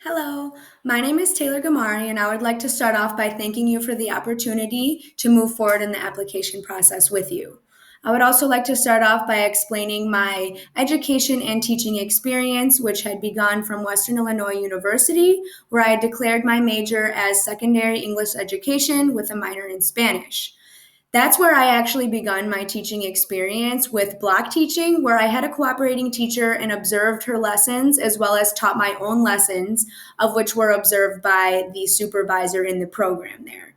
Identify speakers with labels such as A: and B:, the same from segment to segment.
A: Hello, my name is Taylor Gaimari, and I would like to start off by thanking you for the opportunity to move forward in the application process with you. I would also like to start off by explaining my education and teaching experience, which had begun from Western Illinois University, where I had declared my major as secondary English education with a minor in Spanish. That's where I actually begun my teaching experience with block teaching, where I had a cooperating teacher and observed her lessons as well as taught my own lessons, of which were observed by the supervisor in the program there.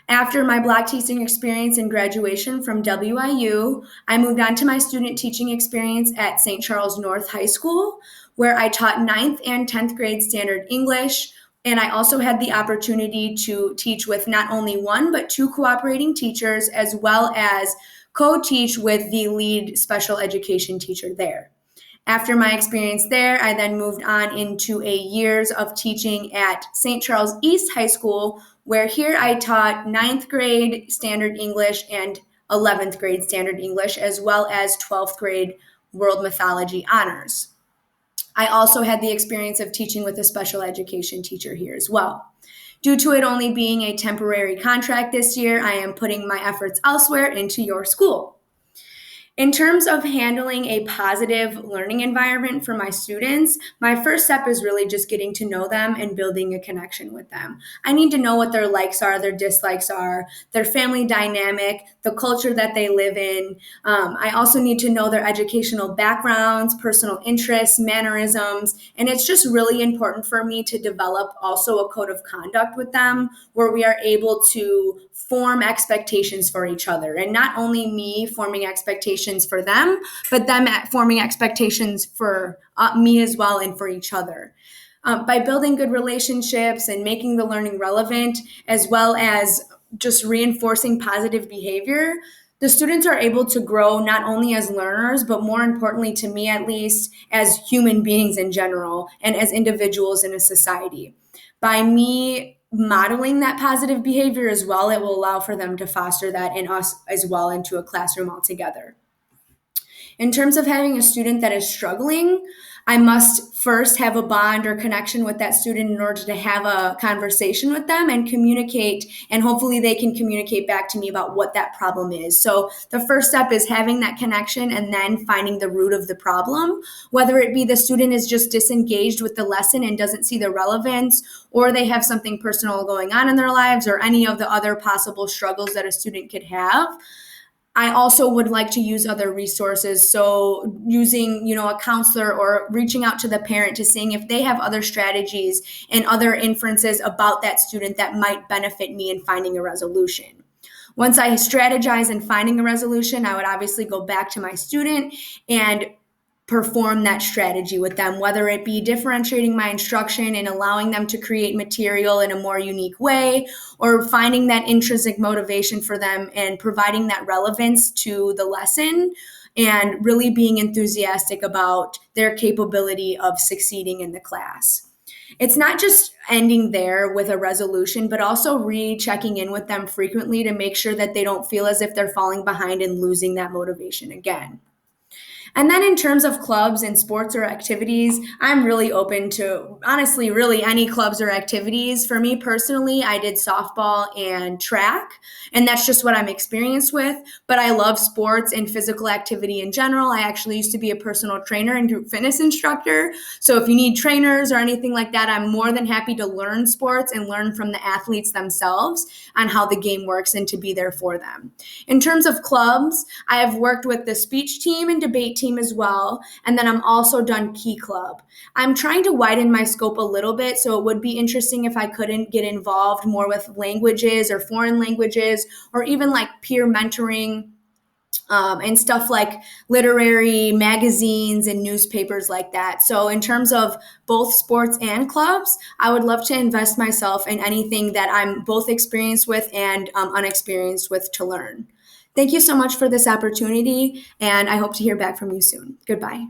A: After my block teaching experience and graduation from WIU, I moved on to my student teaching experience at St. Charles North High School, where I taught ninth and 10th grade standard English. And I also had the opportunity to teach with not only one, but two cooperating teachers, as well as co teach with the lead special education teacher there. After my experience there, I then moved on into a years of teaching at St. Charles East High School, where here I taught ninth grade standard English and 11th grade standard English, as well as 12th grade world mythology honors. I also had the experience of teaching with a special education teacher here as well. Due to it only being a temporary contract this year, I am putting my efforts elsewhere into your school. In terms of handling a positive learning environment for my students, my first step is really just getting to know them and building a connection with them. I need to know what their likes are, their dislikes are, their family dynamic, the culture that they live in. I also need to know their educational backgrounds, personal interests, mannerisms, and it's just really important for me to develop also a code of conduct with them where we are able to form expectations for each other, and not only me forming expectations for them, but them forming expectations for me as well and for each other. By building good relationships and making the learning relevant, as well as just reinforcing positive behavior, the students are able to grow not only as learners, but more importantly to me at least, as human beings in general and as individuals in a society. By me modeling that positive behavior as well, it will allow for them to foster that in us as well into a classroom altogether. In terms of having a student that is struggling, I must first have a bond or connection with that student in order to have a conversation with them and communicate, and hopefully they can communicate back to me about what that problem is. So the first step is having that connection and then finding the root of the problem, whether it be the student is just disengaged with the lesson and doesn't see the relevance, or they have something personal going on in their lives, or any of the other possible struggles that a student could have. I also would like to use other resources. So using, a counselor or reaching out to the parent to seeing if they have other strategies and other inferences about that student that might benefit me in finding a resolution. Once I strategize in finding a resolution, I would obviously go back to my student and perform that strategy with them, whether it be differentiating my instruction and allowing them to create material in a more unique way, or finding that intrinsic motivation for them and providing that relevance to the lesson and really being enthusiastic about their capability of succeeding in the class. It's not just ending there with a resolution, but also rechecking in with them frequently to make sure that they don't feel as if they're falling behind and losing that motivation again. And then in terms of clubs and sports or activities, I'm really open to honestly, really any clubs or activities. For me personally, I did softball and track, and that's just what I'm experienced with. But I love sports and physical activity in general. I actually used to be a personal trainer and group fitness instructor. So if you need trainers or anything like that, I'm more than happy to learn sports and learn from the athletes themselves on how the game works and to be there for them. In terms of clubs, I have worked with the speech team and debate team as well. And then I'm also done Key Club. I'm trying to widen my scope a little bit, so it would be interesting if I couldn't get involved more with languages or foreign languages, or even like peer mentoring and stuff like literary magazines and newspapers like that. So in terms of both sports and clubs, I would love to invest myself in anything that I'm both experienced with and unexperienced with to learn. Thank you so much for this opportunity, and I hope to hear back from you soon. Goodbye.